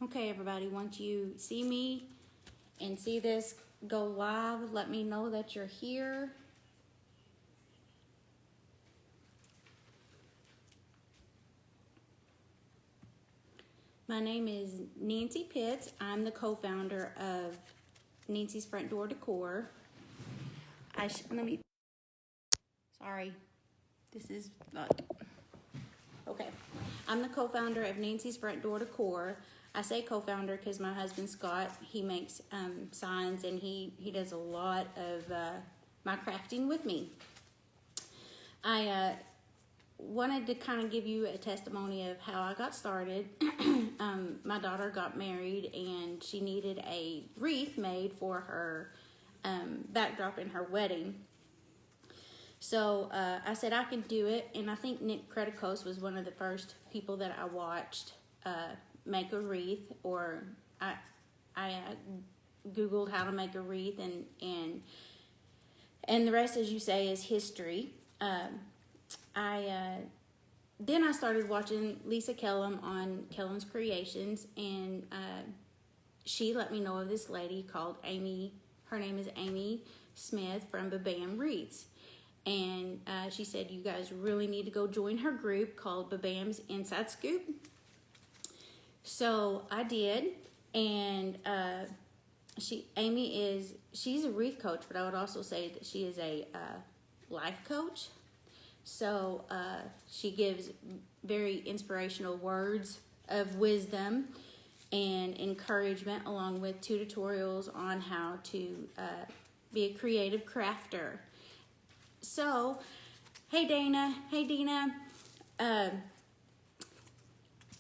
Okay, everybody, once you see me and see this go live, let me know that you're here. My name is Nancy Pitts. I'm the co-founder of Nancy's Front Door Decor. Sorry, this is okay. I'm the co-founder of Nancy's Front Door Decor. I say co-founder because my husband Scott, he makes signs, and he does a lot of my crafting with me. I wanted to kind of give you a testimony of how I got started. My daughter got married, and she needed a wreath made for her backdrop in her wedding. So I said I could do it, and I think Nick Creticos was one of the first people that I watched make a wreath, or I Googled how to make a wreath, and the rest, as you say, is history. Then I started watching Lisa Kellum on Kellum's Creations, and she let me know of this lady called Amy. Her name is Amy Smith from Babam Wreaths. And she said, you guys really need to go join her group called Babam's Inside Scoop. So I did, and she's a wreath coach, but I would also say that she is a life coach. So she gives very inspirational words of wisdom and encouragement, along with tutorials on how to be a creative crafter. So, hey Dana, hey Dina,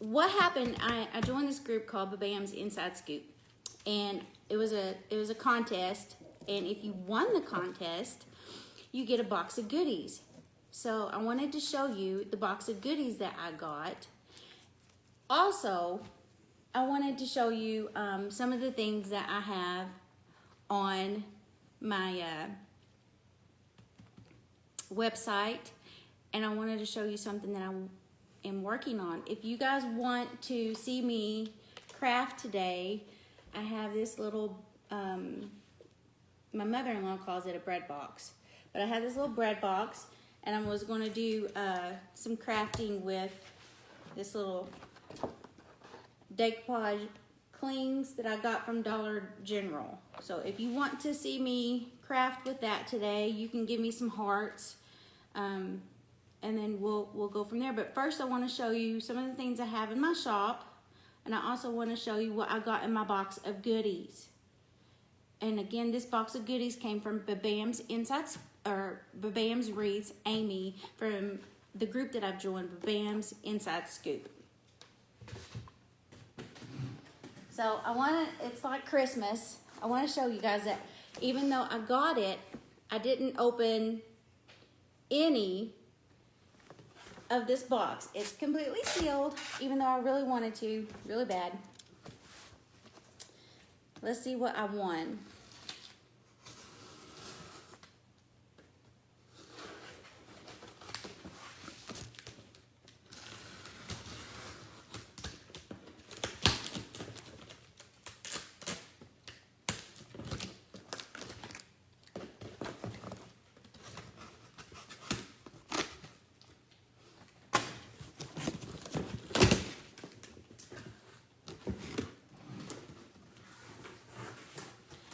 what happened? I joined this group called Babam's Inside Scoop, and it was a contest, and if you won the contest, you get a box of goodies. So I wanted to show you the box of goodies that I got. Also, I wanted to show you some of the things that I have on my website, and I wanted to show you something that I am working on. If you guys want to see me craft today, I have this little, my mother-in-law calls it a bread box, but I have this little bread box, and I was going to do some crafting with this little decoupage clings that I got from Dollar General. So if you want to see me craft with that today, you can give me some hearts, and then we'll go from there. But first, I want to show you some of the things I have in my shop, and I also want to show you what I got in my box of goodies. And again, this box of goodies came from Babam's Wreaths, Amy, from the group that I've joined, Babam's Inside Scoop. So it's like Christmas. I want to show you guys that even though I got it, I didn't open any of this box. It's completely sealed, even though I really wanted to, really bad. Let's see what I won.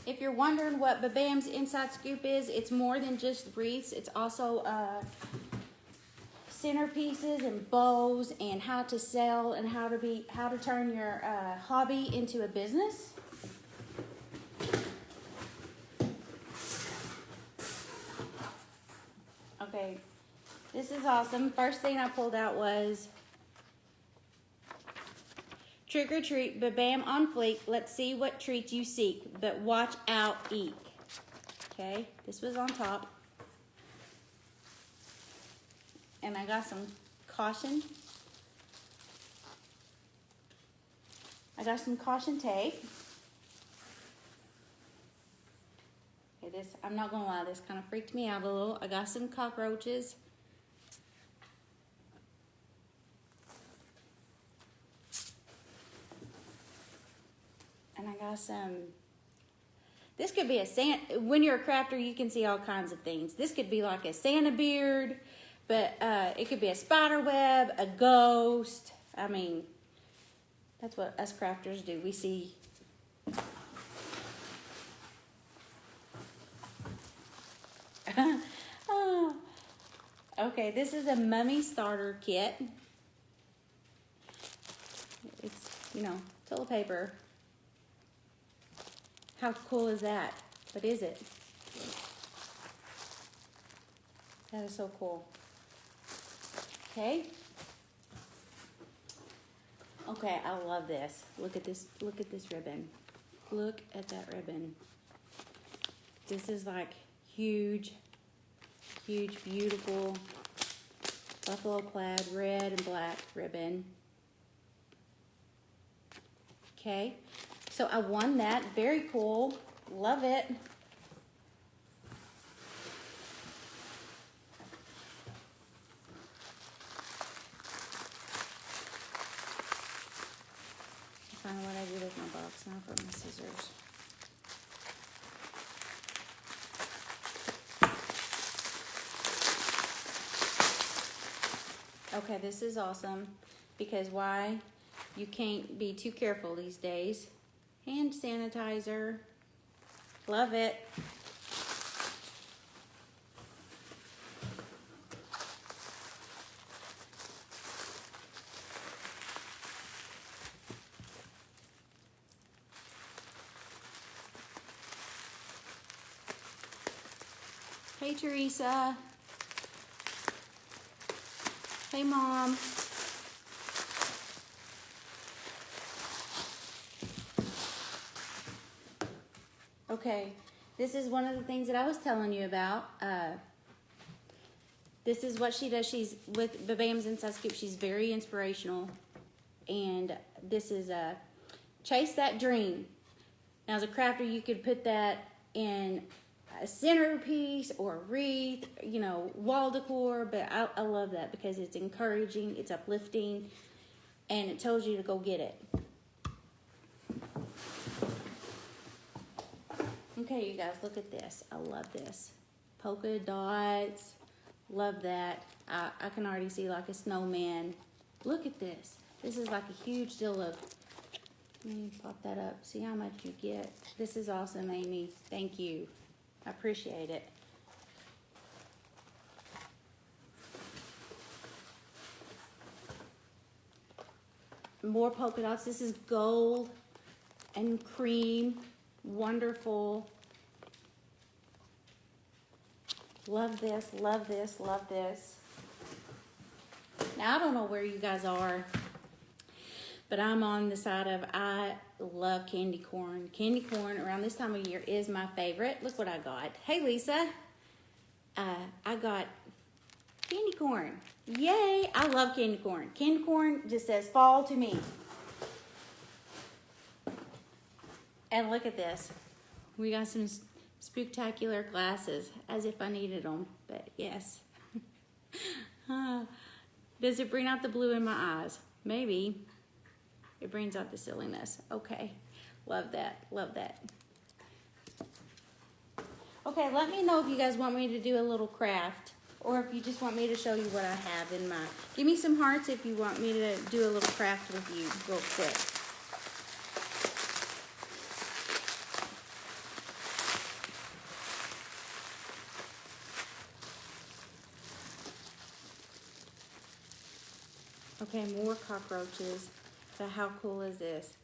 If you're wondering what Babam's Inside Scoop is, it's more than just wreaths. It's also centerpieces and bows, and how to sell, and how to turn your hobby into a business. Okay, this is awesome. First thing I pulled out was Trick or treat, Babam on fleek. Let's see what treat you seek, but watch out, eek. Okay, this was on top. And I got some caution. I got some caution tape. Okay, this, I'm not gonna lie, this kind of freaked me out a little. I got some cockroaches. has some, this could be a Santa, when you're a crafter, you can see all kinds of things. This could be like a Santa beard, but it could be a spider web, a ghost. I mean, that's what us crafters do. We see. Oh. Okay, this is a mummy starter kit. It's, you know, toilet paper. How cool is that? What is it? That is so cool. Okay. Okay, I love this. Look at this. Look at this ribbon. Look at that ribbon. This is like huge, huge, beautiful buffalo plaid red and black ribbon. Okay, so I won that. Very cool. Love it. Find what I did with my box now for my scissors. Okay, this is awesome because why? You can't be too careful these days. Hand sanitizer. Love it. Hey, Teresa. Hey, Mom. Okay, this is one of the things that I was telling you about. This is what she does. She's with Babams Inside Scoop. She's very inspirational. And this is Chase That Dream. Now, as a crafter, you could put that in a centerpiece or a wreath, you know, wall decor, but I love that because it's encouraging, it's uplifting, and it tells you to go get it. Okay, you guys, look at this. I love this. Polka dots, love that. I can already see like a snowman. Look at this. This is like a huge deal of, let me pop that up, see how much you get. This is awesome, Amy. Thank you. I appreciate it. More polka dots. This is gold and cream. Wonderful. Love this, love this, love this. Now, I don't know where you guys are, but I'm on the side of I love candy corn. Candy corn around this time of year is my favorite. Look what I got. Hey, Lisa. I got candy corn. Yay. I love candy corn. Candy corn just says fall to me. And look at this. We got some spectacular glasses, as if I needed them, but yes. Does it bring out the blue in my eyes? Maybe. It brings out the silliness. Okay, love that, love that. Okay, let me know if you guys want me to do a little craft or if you just want me to show you what I have in mind. Give me some hearts if you want me to do a little craft with you real quick. Okay, more cockroaches. So how cool is this?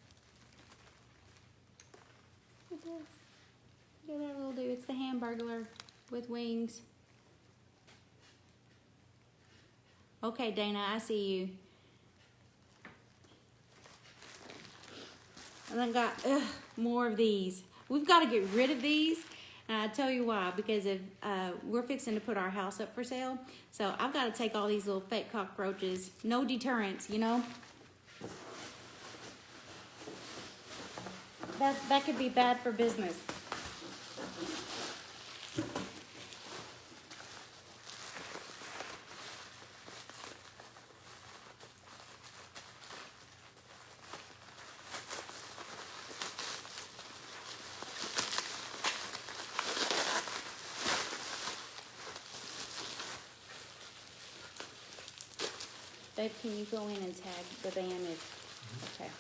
Look at this. Look at that little dude. It's the Hamburglar with wings. Okay, Dana, I see you. And I got more of these. We've got to get rid of these. And I'll tell you why. Because if we're fixing to put our house up for sale. So I've got to take all these little fake cockroaches. No deterrence, you know. That could be bad for business. Babe, can you go in and tag the bam if, okay.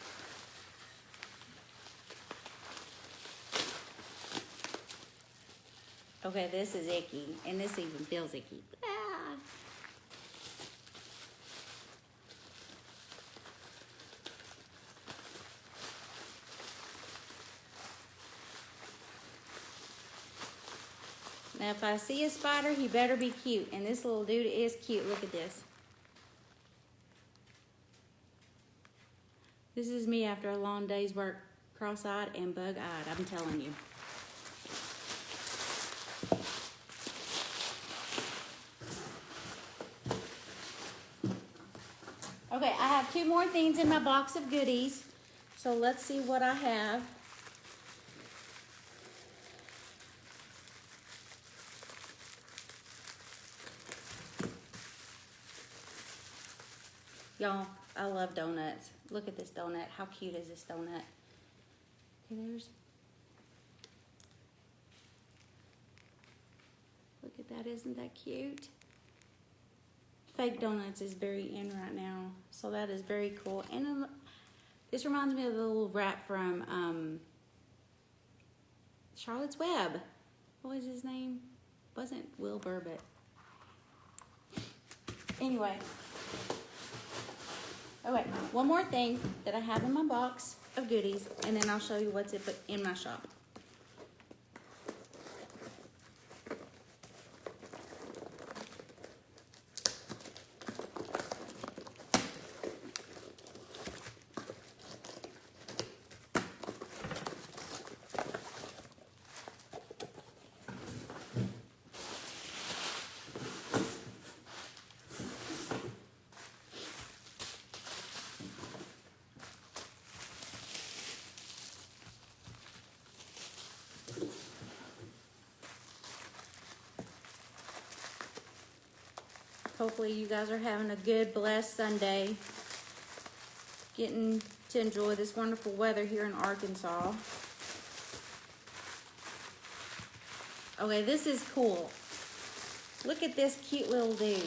Okay, this is icky, and this even feels icky. Ah. Now, if I see a spider, he better be cute, and this little dude is cute. Look at this. This is me after a long day's work, cross-eyed and bug-eyed, I'm telling you. Okay, I have 2 more things in my box of goodies. So let's see what I have. Y'all, I love donuts. Look at this donut. How cute is this donut? Okay, there's. Look at that. Isn't that cute? Fake donuts is very in right now, so that is very cool. And this reminds me of the little wrap from Charlotte's Web. What was his name? Wasn't Wilbur, but anyway. Okay, one more thing that I have in my box of goodies, and then I'll show you what's in my shop. Hopefully you guys are having a good, blessed Sunday. Getting to enjoy this wonderful weather here in Arkansas. Okay, this is cool. Look at this cute little dude.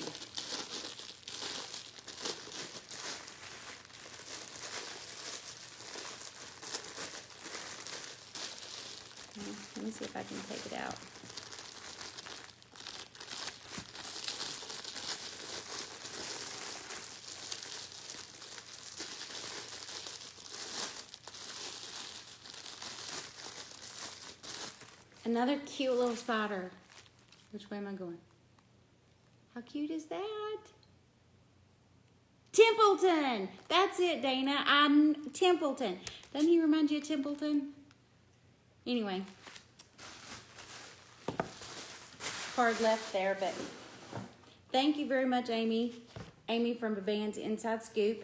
Let me see if I can take it out. Another cute little spider. Which way am I going? How cute is that? Templeton! That's it, Dana. I'm Templeton. Doesn't he remind you of Templeton? Anyway. Hard left there, but thank you very much, Amy. Amy from Baban's Inside Scoop,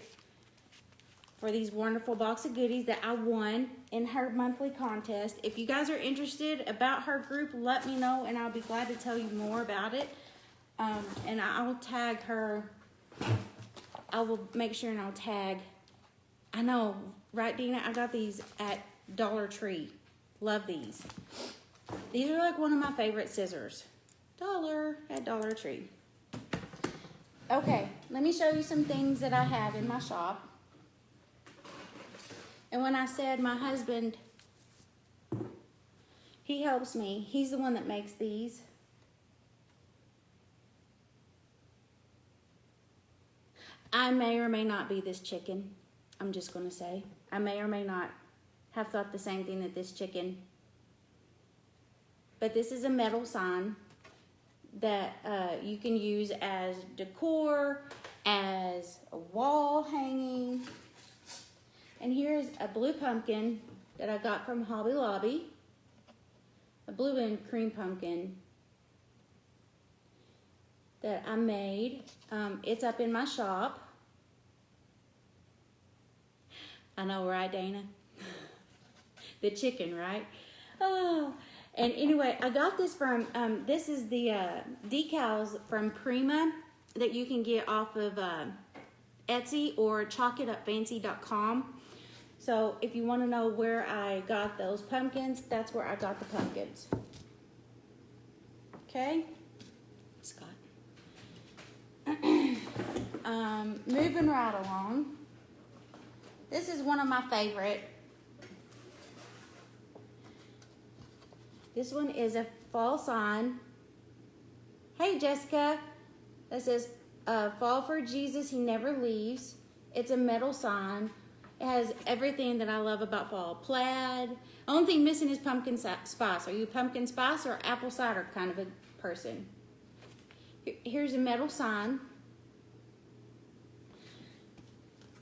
for these wonderful box of goodies that I won in her monthly contest. If you guys are interested about her group, let me know, and I'll be glad to tell you more about it. And I will tag her. I will make sure and I'll tag. I know, right, Dina? I got these at Dollar Tree. Love these. These are like one of my favorite scissors. At Dollar Tree. Okay, let me show you some things that I have in my shop. And when I said my husband, he helps me. He's the one that makes these. I may or may not be this chicken. I'm just going to say. I may or may not have thought the same thing that this chicken. But this is a metal sign that you can use as decor, as a wall hanging. And here's a blue pumpkin that I got from Hobby Lobby. A blue and cream pumpkin that I made. It's up in my shop. I know, right, Dana? The chicken, right? Oh, and anyway, I got this from, this is the decals from Prima that you can get off of Etsy or chalkitupfancy.com. So if you want to know where I got those pumpkins, that's where I got the pumpkins. Okay, Scott. Moving right along. This is one of my favorite. This one is a fall sign. Hey, Jessica. That says, fall for Jesus, he never leaves. It's a metal sign. It has everything that I love about fall. Plaid. Only thing missing is pumpkin spice. Are you a pumpkin spice or apple cider kind of a person? Here's a metal sign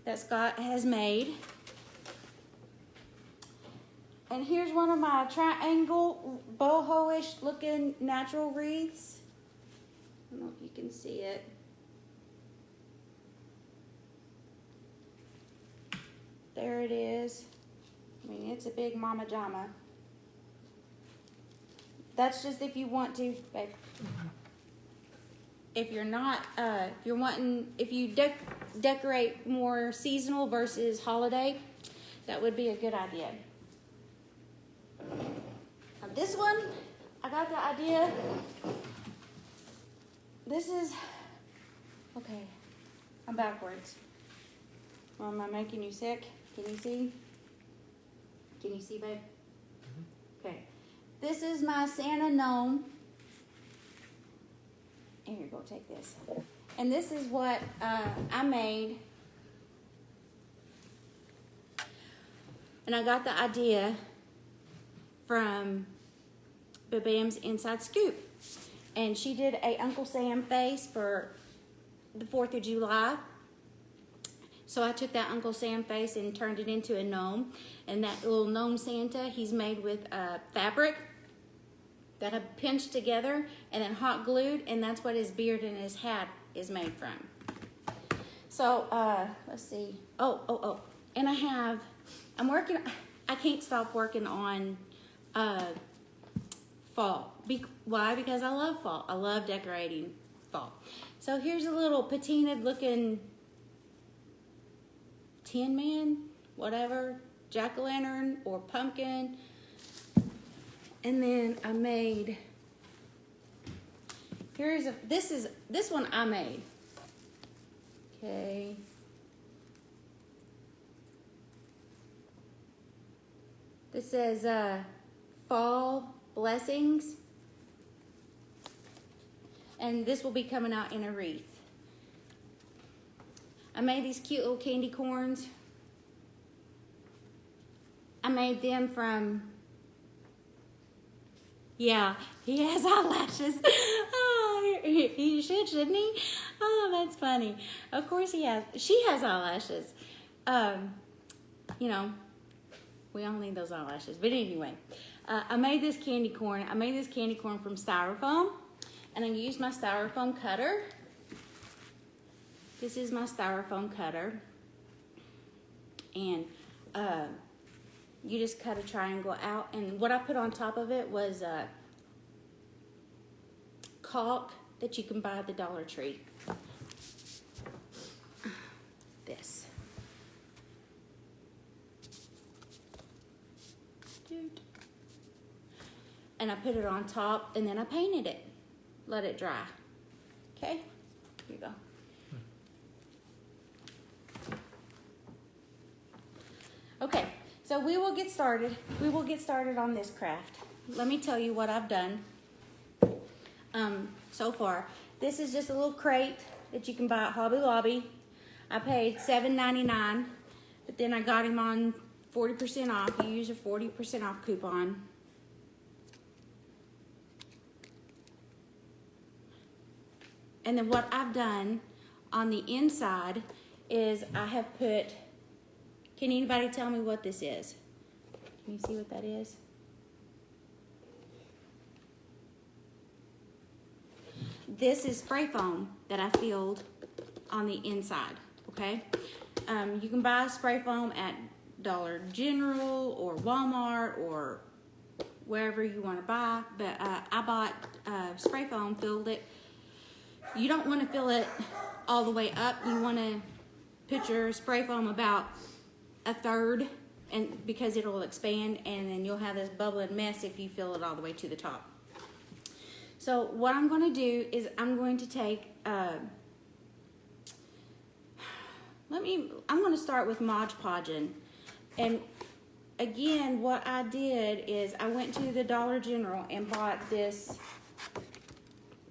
that Scott has made. And here's one of my triangle boho-ish looking natural wreaths. I don't know if you can see it. There it is. I mean, it's a big mama jama. That's just if you want to, babe. If you're not, if you decorate more seasonal versus holiday, that would be a good idea. Now this one, I got the idea. This is, okay, I'm backwards. Well, am I making you sick? Can you see? Can you see, babe? Okay. This is my Santa gnome. And here, go take this. And this is what I made. And I got the idea from Bam's Inside Scoop. And she did a Uncle Sam face for the 4th of July. So I took that Uncle Sam face and turned it into a gnome. And that little gnome Santa, he's made with fabric that I pinched together and then hot glued. And that's what his beard and his hat is made from. So, let's see. And I can't stop working on fall. Why? Because I love fall. I love decorating fall. So here's a little patinaed looking Tin Man, whatever, jack-o'-lantern or pumpkin. And then I made, this one I made. Okay. This says fall blessings. And this will be coming out in a wreath. I made these cute little candy corns. I made them from, yeah, he has eyelashes. Oh, he should, shouldn't he? Oh, that's funny. Of course he has. She has eyelashes. You know, we all need those eyelashes. But anyway, I made this candy corn. I made this candy corn from styrofoam. And I used my styrofoam cutter. This is my styrofoam cutter. And you just cut a triangle out. And what I put on top of it was caulk that you can buy at the Dollar Tree. This. And I put it on top and then I painted it. Let it dry. Okay? Here you go. Okay, so we will get started. We will get started on this craft. Let me tell you what I've done so far. This is just a little crate that you can buy at Hobby Lobby. I paid $7.99, but then I got him on 40% off. You use a 40% off coupon. And then what I've done on the inside is I have put, can anybody tell me what this is? Can you see what that is? This is spray foam that I filled on the inside, okay? You can buy spray foam at Dollar General or Walmart or wherever you want to buy, but I bought spray foam, filled it. You don't want to fill it all the way up. You want to put your spray foam about a third, and because it'll expand, and then you'll have this bubbling mess if you fill it all the way to the top. So what I'm going to do is I'm going to take I'm gonna start with Mod Podging. And again, what I did is I went to the Dollar General and bought this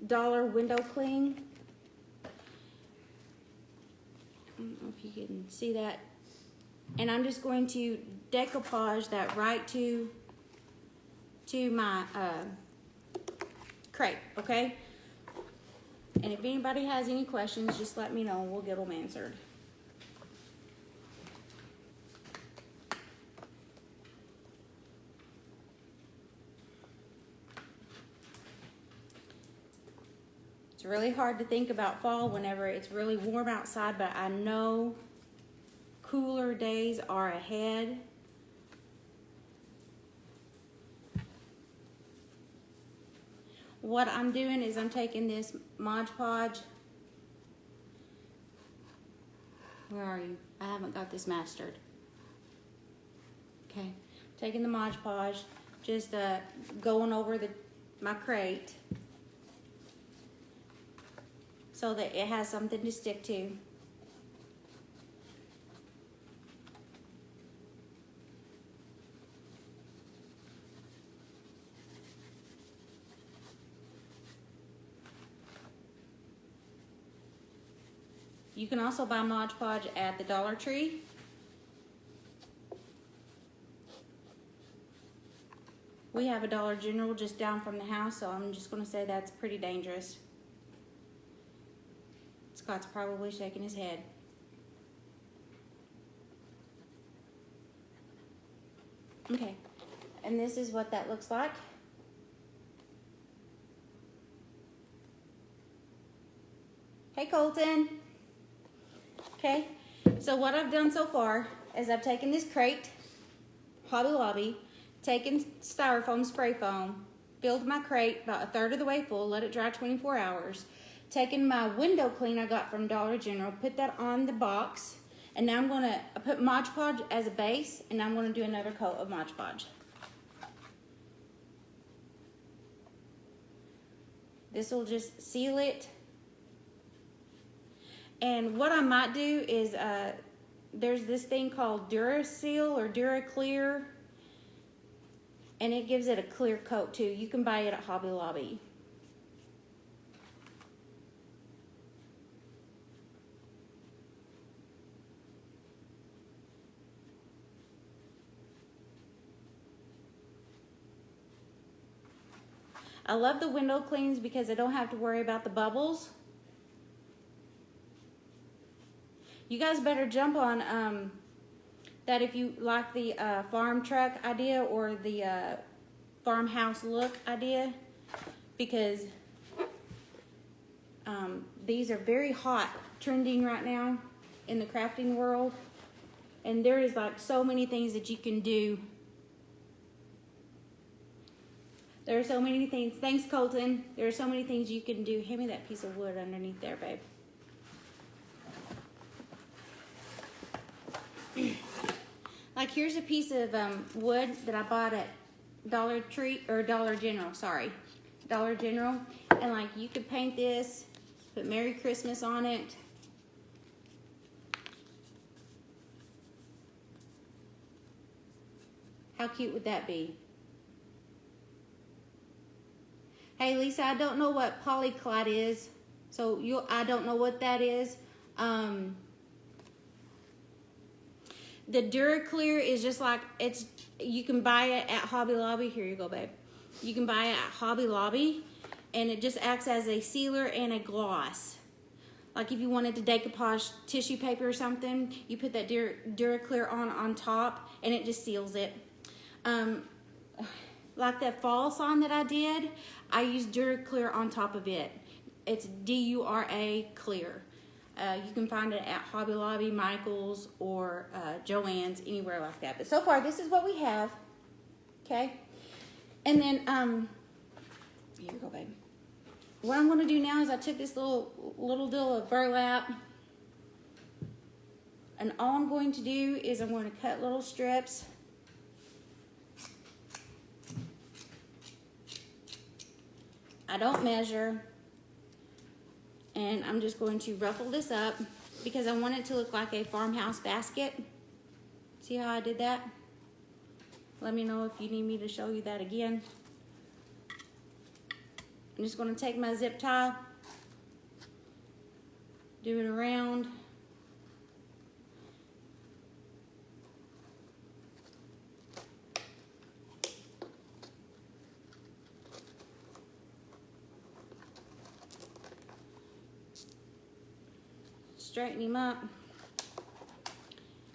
dollar window cling. I don't know if you can see that. And I'm just going to decoupage that right to my crate, okay? And if anybody has any questions, just let me know and we'll get them answered. It's really hard to think about fall whenever it's really warm outside, but I know cooler days are ahead. What I'm doing is I'm taking this Mod Podge. Where are you? I haven't got this mastered. Okay, taking the Mod Podge, just going over my crate so that it has something to stick to. You can also buy Mod Podge at the Dollar Tree. We have a Dollar General just down from the house, so I'm just going to say that's pretty dangerous. Scott's probably shaking his head. Okay, and this is what that looks like. Hey, Colton. Okay, so what I've done so far is I've taken this crate, Hobby Lobby, taken styrofoam spray foam, filled my crate about a third of the way full, let it dry 24 hours, taken my window clean I got from Dollar General, put that on the box, and now I'm going to put Mod Podge as a base, and I'm going to do another coat of Mod Podge. This will just seal it. And what I might do is, there's this thing called DuraSeal or DuraClear, and it gives it a clear coat too. You can buy it at Hobby Lobby. I love the window cleans because I don't have to worry about the bubbles. You guys better jump on that if you like the farm truck idea or the farmhouse look idea, because these are very hot, trending right now in the crafting world, and there is like so many things that you can do. There are so many things. Thanks, Colton. There are so many things you can do. Hand me that piece of wood underneath there, babe. Like here's a piece of wood that I bought at Dollar General, Dollar General, and like you could paint this, put Merry Christmas on it. How cute would that be? Hey Lisa, I don't know what polyclad is, so I don't know what that is. The DuraClear is just like, you can buy it at Hobby Lobby. Here you go, babe. You can buy it at Hobby Lobby, and it just acts as a sealer and a gloss. Like if you wanted to decoupage tissue paper or something, you put that DuraClear on top, and it just seals it. Like that fall sign that I did, I used DuraClear on top of it. It's D-U-R-A clear. You can find it at Hobby Lobby, Michael's, or Joann's, anywhere like that. But so far, this is what we have. Okay? And then, here you go, babe. What I'm going to do now is I took this little deal of burlap, and all I'm going to do is I'm going to cut little strips. I don't measure. And I'm just going to ruffle this up. because I want it to look like a farmhouse basket. See how I did that? Let me know if you need me to show you that again. I'm just going to take my zip tie, do it around. Straighten him up.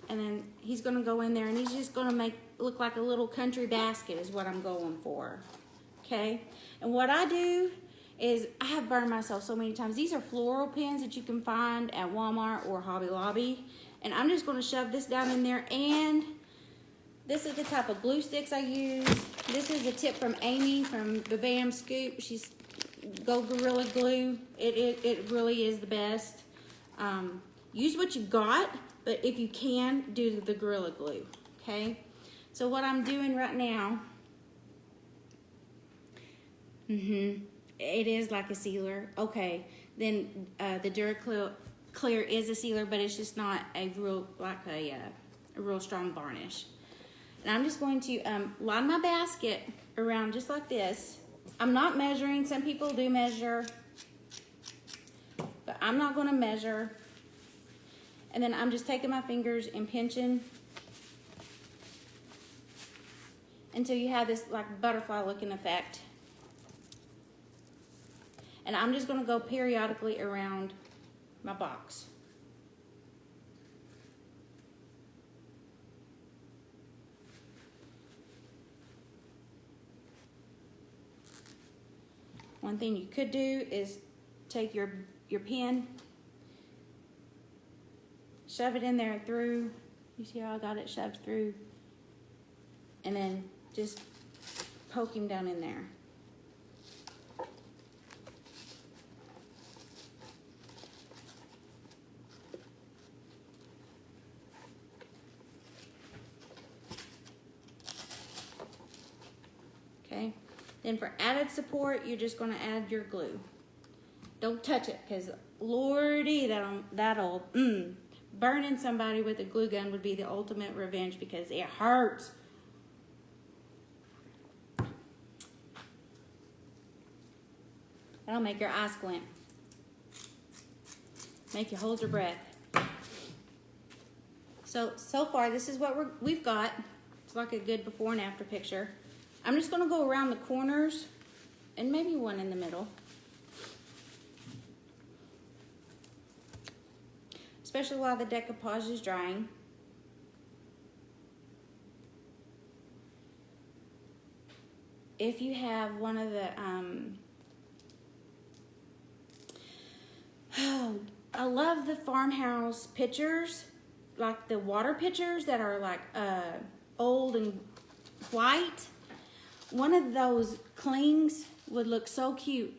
And then he's going to go in there and he's just going to look like a little country basket is what I'm going for. Okay? And what I do is I have burned myself so many times. These are floral pins that you can find at Walmart or Hobby Lobby. And I'm just going to shove this down in there. And this is the type of glue sticks I use. This is a tip from Amy from the Bam Scoop. She's Go Gorilla Glue. It really is the best. Use what you got, but if you can, do the Gorilla Glue, okay? So what I'm doing right now, it is like a sealer. Okay, then the Clear is a sealer, but it's just not a real, like a real strong varnish. And I'm just going to line my basket around just like this. I'm not measuring. Some people do measure, but I'm not going to measure. And then I'm just taking my fingers and pinching until you have this like butterfly looking effect. And I'm just going to go periodically around my box. One thing you could do is take your pen, shove it in there and through. You see how I got it shoved through? And then just poke him down in there. Okay. Then for added support, you're just going to add your glue. Don't touch it, because lordy, that'll burning somebody with a glue gun would be the ultimate revenge, because it hurts. That'll make your eyes squint. Make you hold your breath. So far, this is what we've got. It's like a good before and after picture. I'm just going to go around the corners and maybe one in the middle. Especially while the decoupage is drying. If you have one of the, I love the farmhouse pitchers, like the water pitchers that are like old and white. One of those clings would look so cute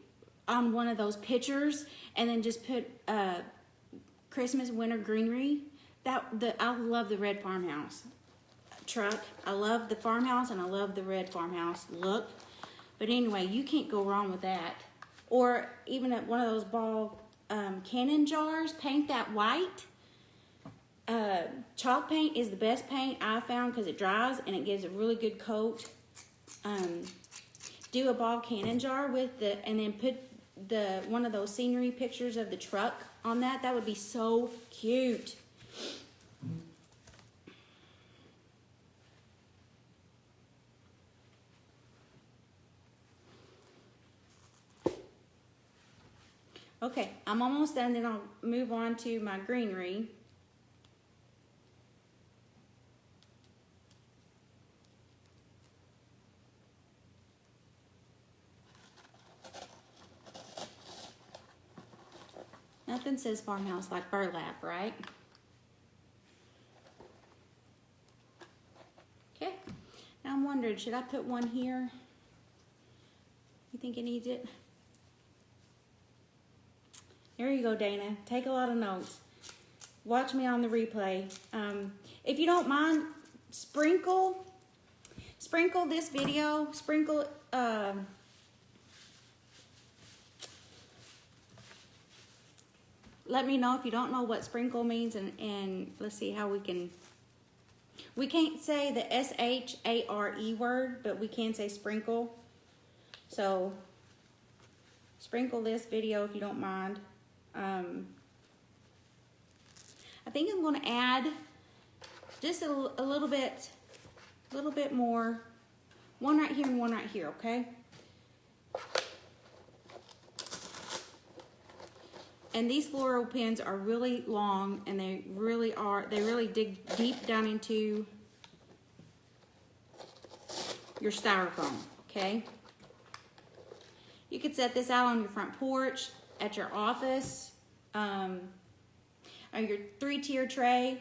on one of those pitchers, and then just put Christmas winter greenery. I love the red farmhouse truck. I love the farmhouse and I love the red farmhouse look. But anyway, you can't go wrong with that. Or even at one of those ball cannon jars, paint that white. Chalk paint is the best paint I found because it dries and it gives a really good coat. Do a ball cannon jar with and then put one of those scenery pictures of the truck on that. That would be so cute. Okay, I'm almost done, then I'll move on to my greenery. Nothing says farmhouse like burlap, right? Okay, now I'm wondering, should I put one here? You think it needs it? Here you go, Dana. Take a lot of notes. Watch me on the replay. If you don't mind, sprinkle this video, let me know if you don't know what sprinkle means, and let's see how we can. We can't say the S-H-A-R-E word, but we can say sprinkle. So sprinkle this video if you don't mind. I think I'm going to add just a little bit more. One right here and one right here, okay? And these floral pins are really long, and they really dig deep down into your styrofoam, okay? You could set this out on your front porch, at your office, on your 3-tier tray.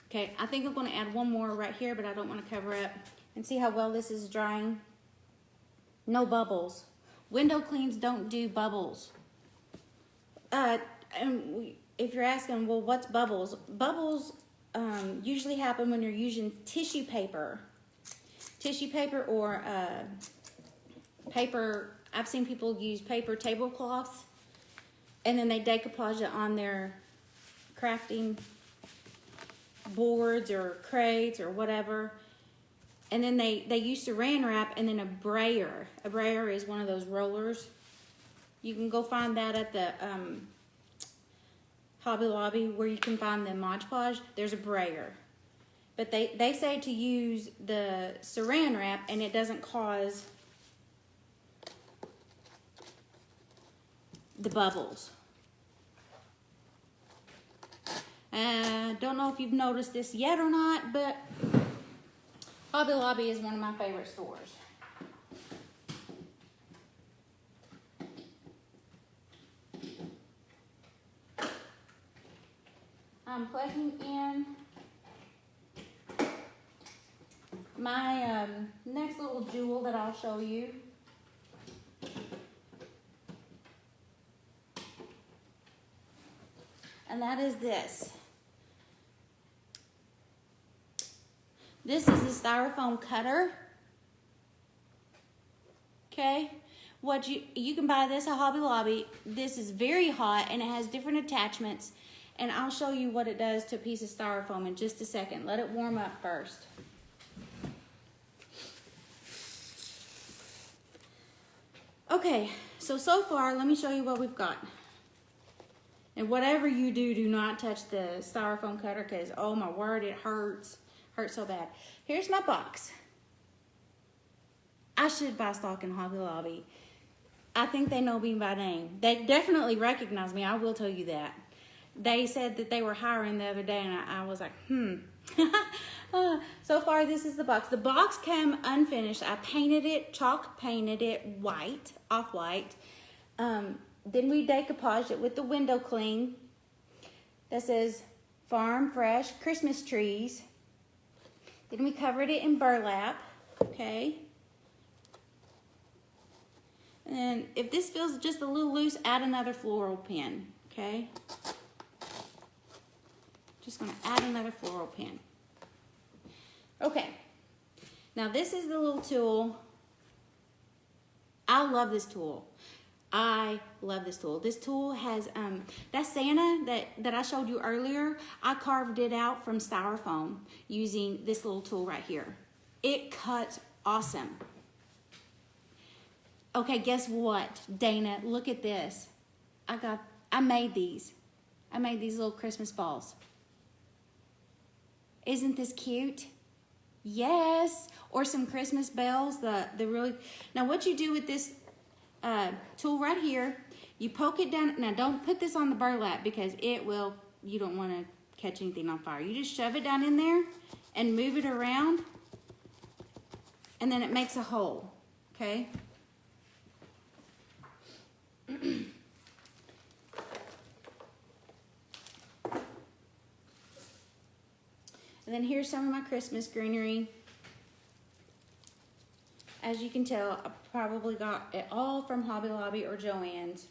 Okay, I think I'm going to add one more right here, but I don't want to cover up. And see how well this is drying? No bubbles. Window cleans don't do bubbles. And if you're asking, well, what's bubbles? Bubbles usually happen when you're using tissue paper. Tissue paper or paper. I've seen people use paper tablecloths, and then they decoupage it on their crafting boards or crates or whatever. And then they use saran wrap and then a brayer. A brayer is one of those rollers. You can go find that at the Hobby Lobby, where you can find the Mod Podge. There's a brayer. But they say to use the saran wrap, and it doesn't cause the bubbles. Don't know if you've noticed this yet or not, but Hobby Lobby is one of my favorite stores. I'm plugging in my next little jewel that I'll show you. And that is this. This is the styrofoam cutter. Okay, what you can buy this at Hobby Lobby. This is very hot, and it has different attachments, and I'll show you what it does to a piece of styrofoam in just a second. Let it warm up first. Okay, so far, let me show you what we've got. And whatever you do, do not touch the styrofoam cutter, because, oh my word, it hurts. Hurts so bad. Here's my box. I should buy stock in Hobby Lobby. I think they know me by name. They definitely recognize me, I will tell you that. They said that they were hiring the other day, and I was like, So far, this is the box. The box came unfinished. I painted it, chalk painted it white, off-white. Then we decoupaged it with the window cling that says Farm Fresh Christmas Trees. Then we covered it in burlap, okay? And then if this feels just a little loose, add another floral pin, okay? Just gonna add another floral pin. Okay, now this is the little tool. I love this tool. I love this tool. This tool has, that Santa that I showed you earlier, I carved it out from styrofoam using this little tool right here. It cuts awesome. Okay, guess what, Dana? Look at this. I made these. I made these little Christmas balls. Isn't this cute? Yes. Or some Christmas bells. The really, now what you do with this tool right here, you poke it down. Now don't put this on the burlap, because it will, you don't want to catch anything on fire. You just shove it down in there and move it around, and then it makes a hole, okay? And then here's some of my Christmas greenery. As you can tell, I probably got it all from Hobby Lobby or Joann's.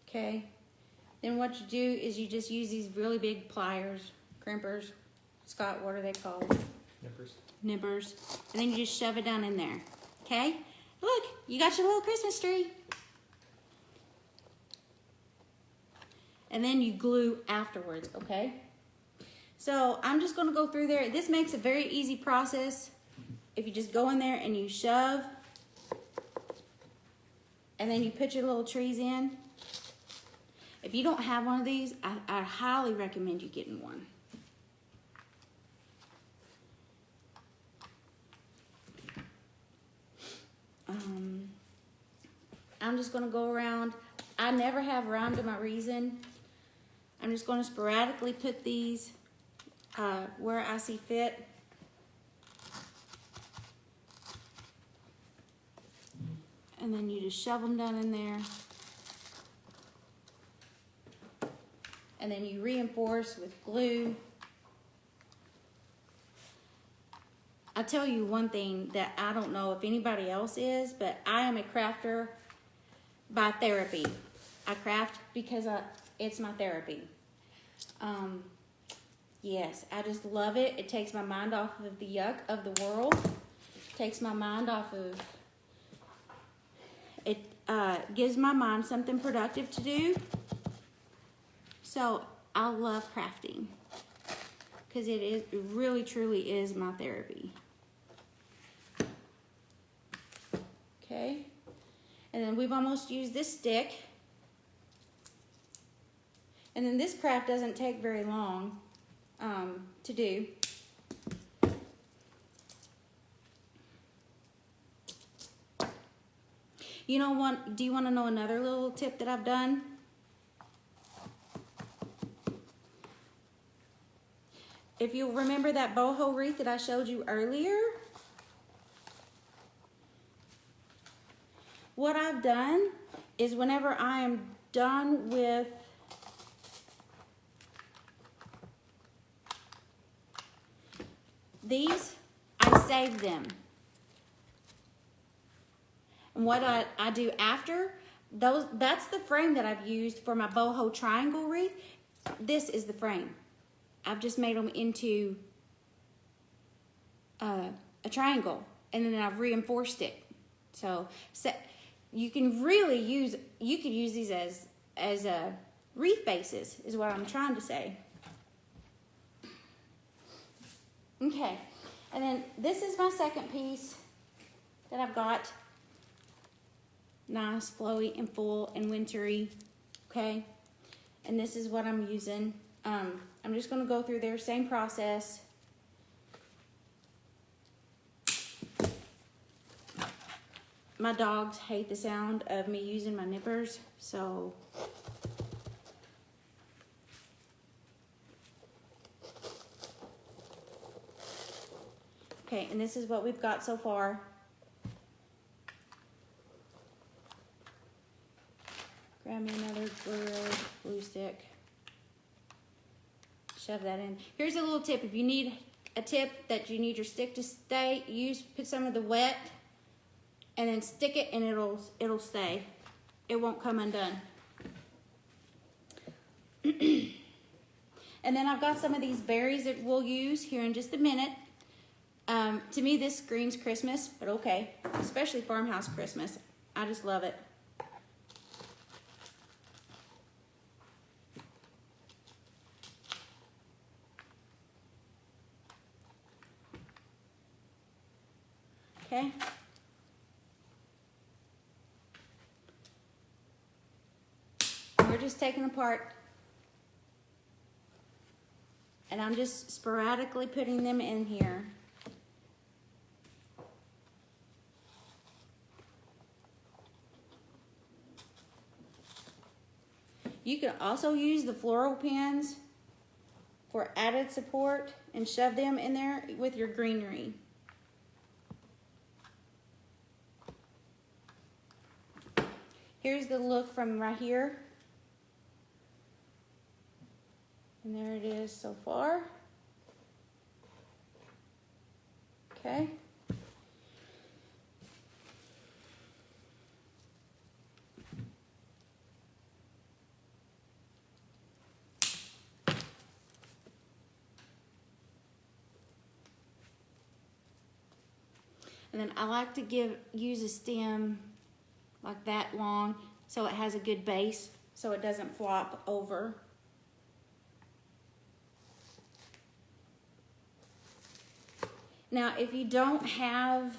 Okay. Then what you do is you just use these really big pliers, crimpers. Scott, what are they called? Nippers. Nippers. And then you just shove it down in there. Okay? Look, you got your little Christmas tree. And then you glue afterwards, okay? So I'm just gonna go through there. This makes a very easy process. If you just go in there and you shove, and then you put your little trees in. If you don't have one of these, I highly recommend you getting one. I'm just gonna go around. I never have rhyme to my reason. I'm just gonna sporadically put these where I see fit. And then you just shove them down in there. And then you reinforce with glue. I'll tell you one thing that I don't know if anybody else is, but I am a crafter by therapy. I craft because it's my therapy. Yes, I just love it. It takes my mind off of the yuck of the world. It takes my mind off of... It gives my mind something productive to do. So I love crafting because it really truly is my therapy. Okay, and then we've almost used this stick. And then this craft doesn't take very long to do. You know what? Do you want to know another little tip that I've done? If you remember that boho wreath that I showed you earlier, what I've done is whenever I am done with these, I save them. And what I do after, that's the frame that I've used for my boho triangle wreath. This is the frame. I've just made them into a triangle, and then I've reinforced it. So you can really use, you could use these as wreath bases, is what I'm trying to say. Okay, and then this is my second piece that I've got. Nice, flowy, and full, and wintry, okay? And this is what I'm using. I'm just gonna go through their same process. My dogs hate the sound of me using my nippers, so okay, and this is what we've got so far. Grab me another glue stick. Shove that in. Here's a little tip. If you need a tip that you need your stick to stay, put some of the wet and then stick it, and it'll stay. It won't come undone. And then I've got some of these berries that we'll use here in just a minute. To me, this screams Christmas, but okay. Especially farmhouse Christmas. I just love it. Okay. We're just taking apart, and I'm just sporadically putting them in here. You can also use the floral pins for added support and shove them in there with your greenery. Here's the look from right here. And there it is so far. Okay. And then I like to use a stem like that long so it has a good base so it doesn't flop over. Now, if you don't have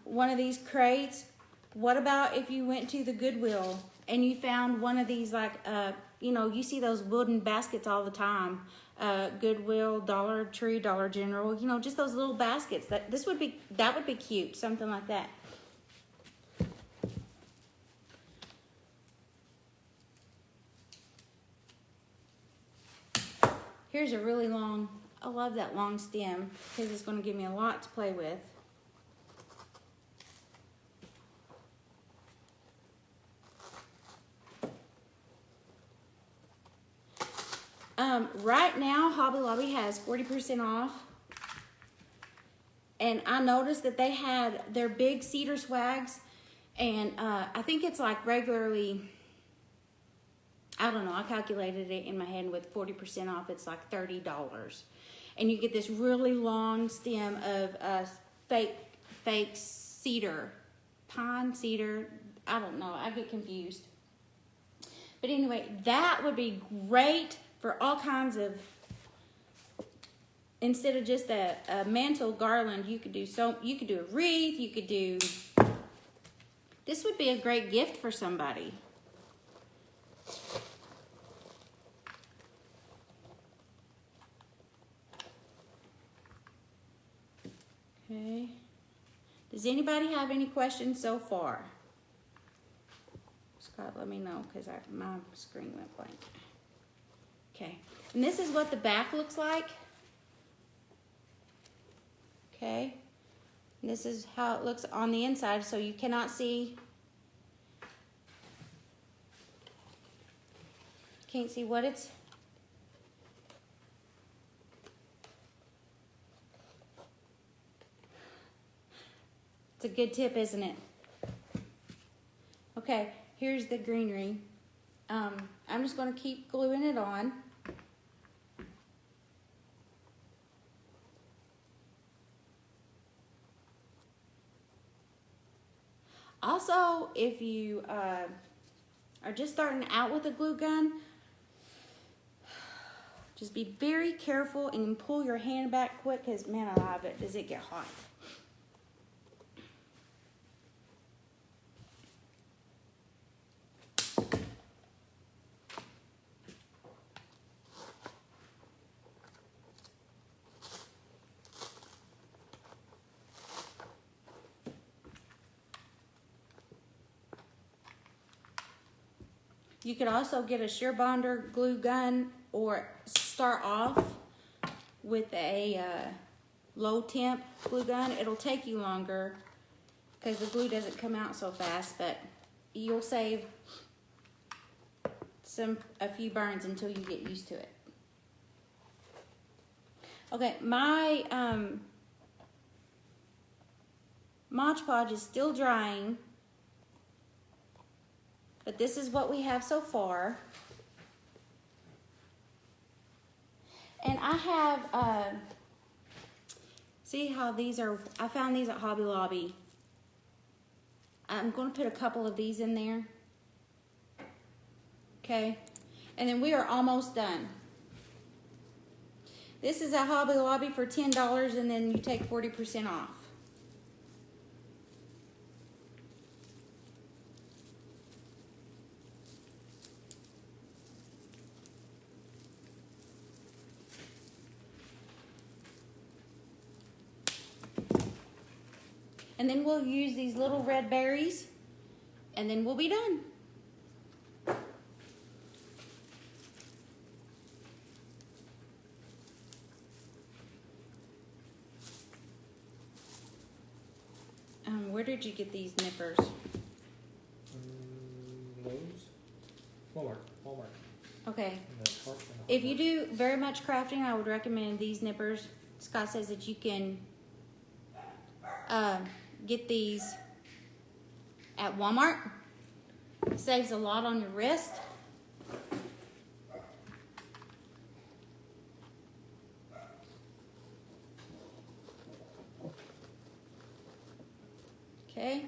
one of these crates, what about if you went to the Goodwill and you found one of these, like, you know, you see those wooden baskets all the time. Goodwill, Dollar Tree, Dollar General, you know, just those little baskets. That would be cute, something like that. Here's a really long, I love that long stem because it's going to give me a lot to play with. Right now, Hobby Lobby has 40% off. And I noticed that they had their big cedar swags. And I think it's like regularly, I don't know, I calculated it in my head with 40% off. It's like $30. And you get this really long stem of fake cedar. Pine, cedar, I don't know, I get confused. But anyway, that would be great for all kinds of, instead of just a mantle garland, you could do a wreath, you could do, this would be a great gift for somebody. Okay. Does anybody have any questions so far? Scott, let me know because my screen went blank. Okay, and this is what the back looks like. Okay, and this is how it looks on the inside, so you cannot see. Can't see what it's. It's a good tip, isn't it? Okay, here's the greenery. I'm just going to keep gluing it on. Also, if you are just starting out with a glue gun, just be very careful and pull your hand back quick because, man alive, does it get hot. You could also get a shear bonder glue gun or start off with a low temp glue gun. It'll take you longer because the glue doesn't come out so fast, but you'll save a few burns until you get used to it. Okay, my Mod Podge is still drying. But this is what we have so far. And I have, see how these are, I found these at Hobby Lobby. I'm going to put a couple of these in there. Okay. And then we are almost done. This is at Hobby Lobby for $10 and then you take 40% off. And then we'll use these little red berries, and then we'll be done. Where did you get these nippers? Lowe's? Walmart. Okay. If you do very much crafting, I would recommend these nippers. Scott says that you can get these at Walmart. It saves a lot on your wrist. Okay,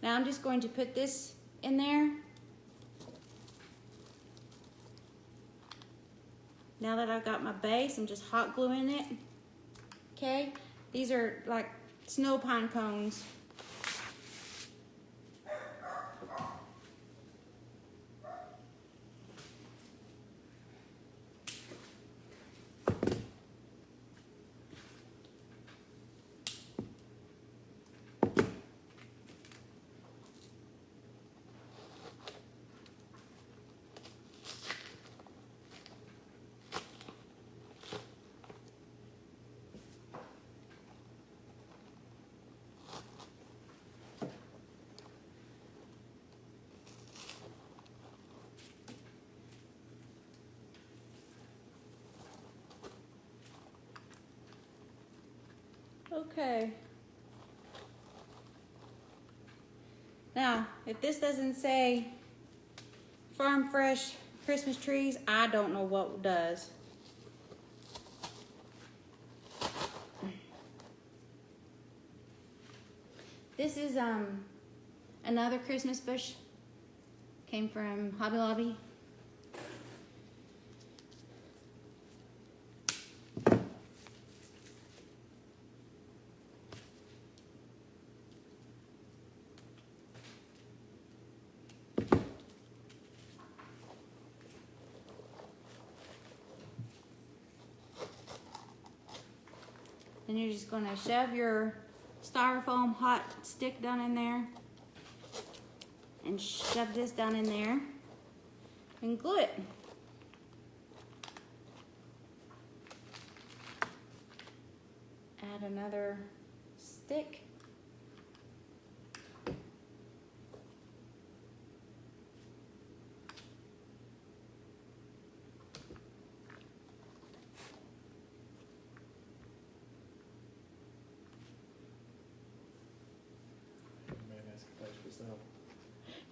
now I'm just going to put this in there. Now that I've got my base, I'm just hot gluing it. Okay, these are like snow pine cones. Okay. Now, if this doesn't say farm fresh Christmas trees, I don't know what does. This is another Christmas bush. Came from Hobby Lobby. And you're just going to shove your styrofoam hot stick down in there and shove this down in there and glue it. Add another stick.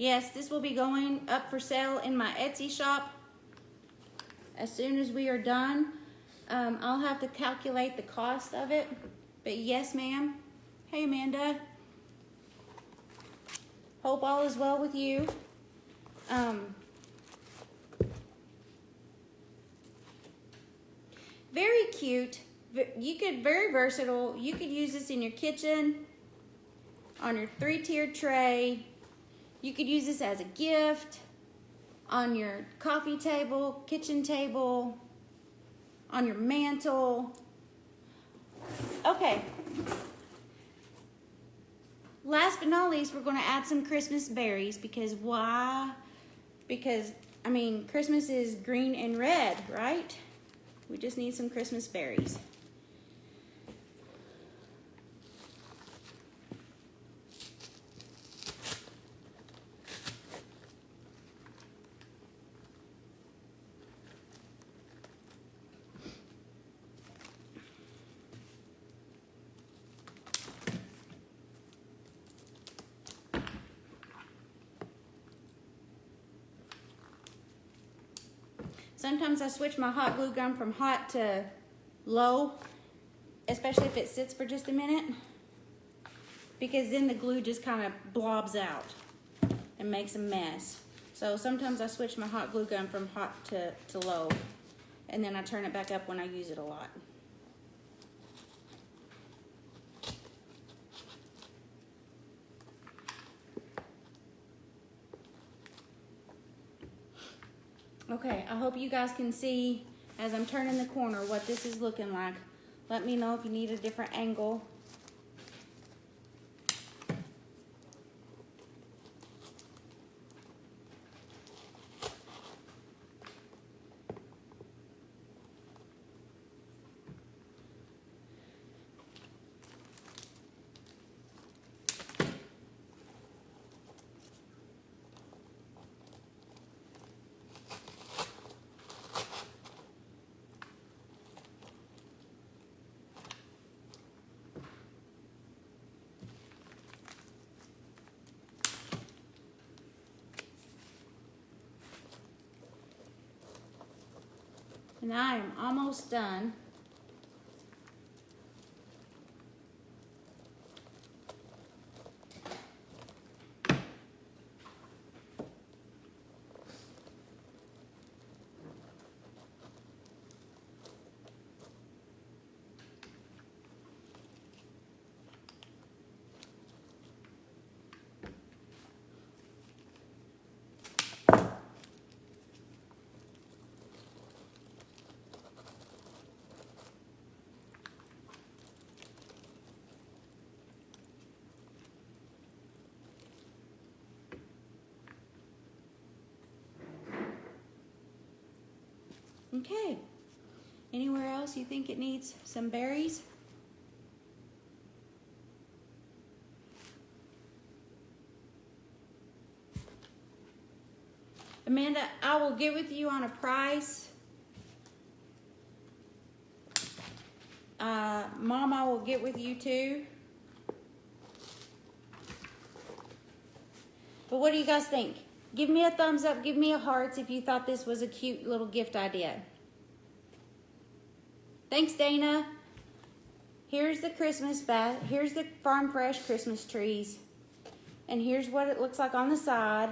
Yes, this will be going up for sale in my Etsy shop as soon as we are done. I'll have to calculate the cost of it, but yes, ma'am. Hey, Amanda. Hope all is well with you. Very cute. Very versatile. You could use this in your kitchen, on your 3-tiered tray. You could use this as a gift on your coffee table, kitchen table, on your mantle. Okay. Last but not least, we're going to add some Christmas berries because why? Because, I mean, Christmas is green and red, right? We just need some Christmas berries. Sometimes I switch my hot glue gun from hot to low, especially if it sits for just a minute, because then the glue just kind of blobs out and makes a mess. So sometimes I switch my hot glue gun from hot to low, and then I turn it back up when I use it a lot. Okay, I hope you guys can see as I'm turning the corner what this is looking like. Let me know if you need a different angle. And I am almost done. Okay. Anywhere else you think it needs some berries? Amanda, I will get with you on a price. Mom, I will get with you too. But what do you guys think? Give me a thumbs up, give me a hearts if you thought this was a cute little gift idea. Thanks, Dana. Here's the Christmas basket. Here's the Farm Fresh Christmas trees. And here's what it looks like on the side,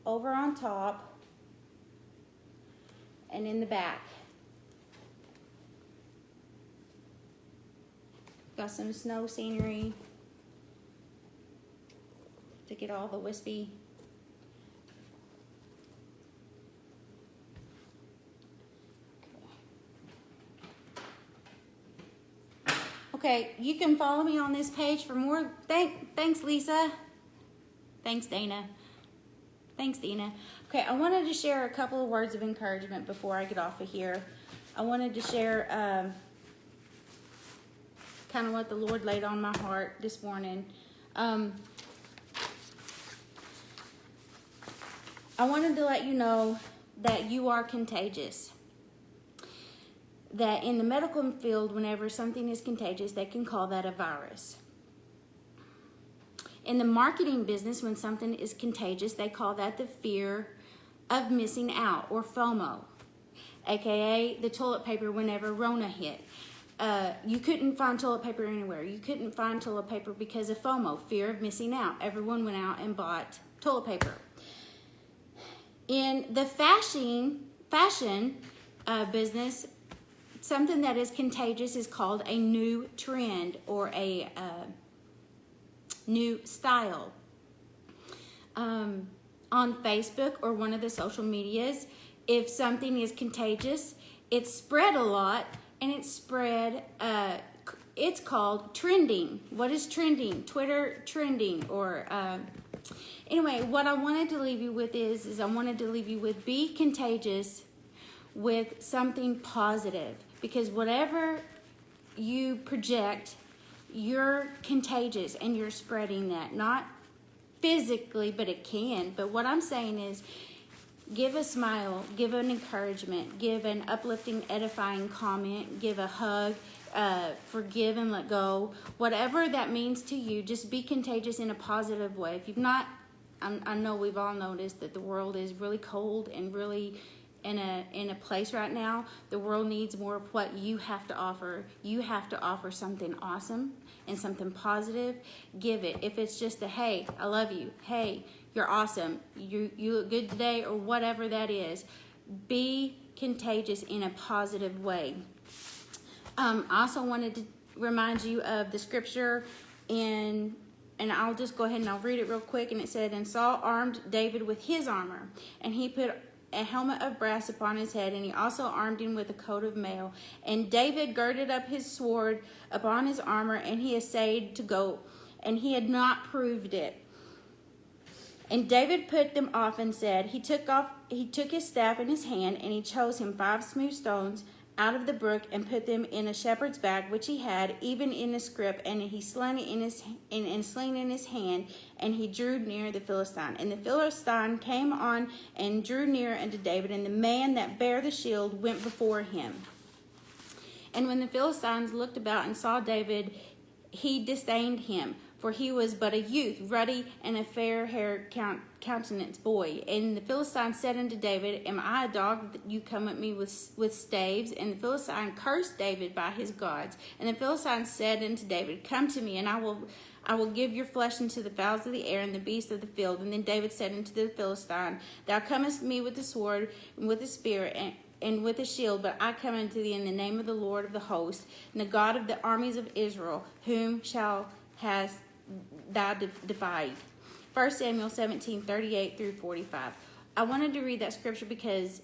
over on top, and in the back. Got some snow scenery to get all the wispy. Okay, you can follow me on this page for more. Thanks, Lisa. Thanks, Dana. Thanks, Dina. Okay, I wanted to share a couple of words of encouragement before I get off of here. I wanted to share kind of what the Lord laid on my heart this morning. I wanted to let you know that you are contagious. That in the medical field, whenever something is contagious, they can call that a virus. In the marketing business, when something is contagious, they call that the fear of missing out, or FOMO, aka the toilet paper whenever Rona hit. You couldn't find toilet paper anywhere. You couldn't find toilet paper because of FOMO, fear of missing out. Everyone went out and bought toilet paper. In the fashion business, something that is contagious is called a new trend or a new style. On Facebook or one of the social medias, if something is contagious, it's spread a lot, and it's spread, it's called trending. What is trending? Twitter trending, or anyway, what I wanted to leave you with is I wanted to leave you with be contagious with something positive, because whatever you project, you're contagious and you're spreading that. Not physically, but it can. But what I'm saying is, give a smile, give an encouragement, give an uplifting, edifying comment, give a hug, forgive and let go. Whatever that means to you, just be contagious in a positive way. If you've not, I know we've all noticed that the world is really cold and really in a place right now. The world needs more of what you have to offer. You have to offer something awesome and something positive. Give it. If it's just a, hey, I love you. Hey, you're awesome. You look good today, or whatever that is. Be contagious in a positive way. I also wanted to remind you of the scripture and I'll just go ahead and I'll read it real quick. And it said, and Saul armed David with his armor, and he put a helmet of brass upon his head, and he also armed him with a coat of mail. And David girded up his sword upon his armor, and he essayed to go, and he had not proved it. And David put them off and said, he took his staff in his hand, and he chose him 5 smooth stones out of the brook, and put them in a shepherd's bag which he had, even in a scrip, and he slung it in sling in his hand, and he drew near the Philistine. And the Philistine came on and drew near unto David, and the man that bare the shield went before him. And when the Philistines looked about and saw David, he disdained him, for he was but a youth, ruddy, and a fair-haired countenance boy. And the Philistine said unto David, am I a dog that you come at me with staves? And the Philistine cursed David by his gods. And the Philistine said unto David, come to me, and I will give your flesh unto the fowls of the air and the beasts of the field. And then David said unto the Philistine, thou comest me with the sword and with the spear and with a shield, but I come unto thee in the name of the Lord of the hosts, and the God of the armies of Israel, whom hast thou defied. 1 Samuel 17:38 through 45. I wanted to read that scripture because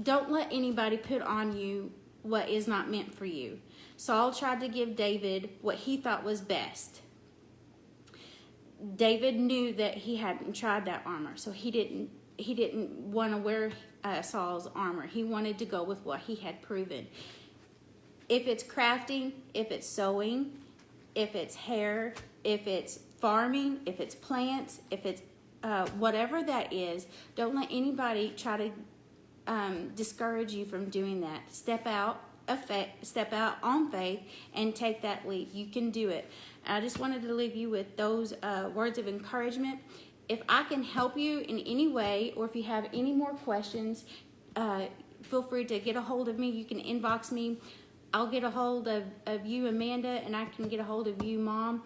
don't let anybody put on you what is not meant for you. Saul tried to give David what he thought was best. David knew that he hadn't tried that armor, so he didn't want to wear Saul's armor. He wanted to go with what he had proven. If it's crafting, if it's sewing, if it's hair, if it's farming, if it's plants, if it's whatever that is, don't let anybody try to discourage you from doing that. Step out on faith and take that leap. You can do it. I just wanted to leave you with those words of encouragement. If I can help you in any way, or if you have any more questions, feel free to get a hold of me. You can inbox me. I'll get a hold of you, Amanda, and I can get a hold of you, Mom.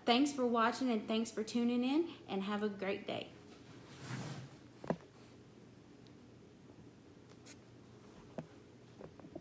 Thanks for watching, and thanks for tuning in, and have a great day.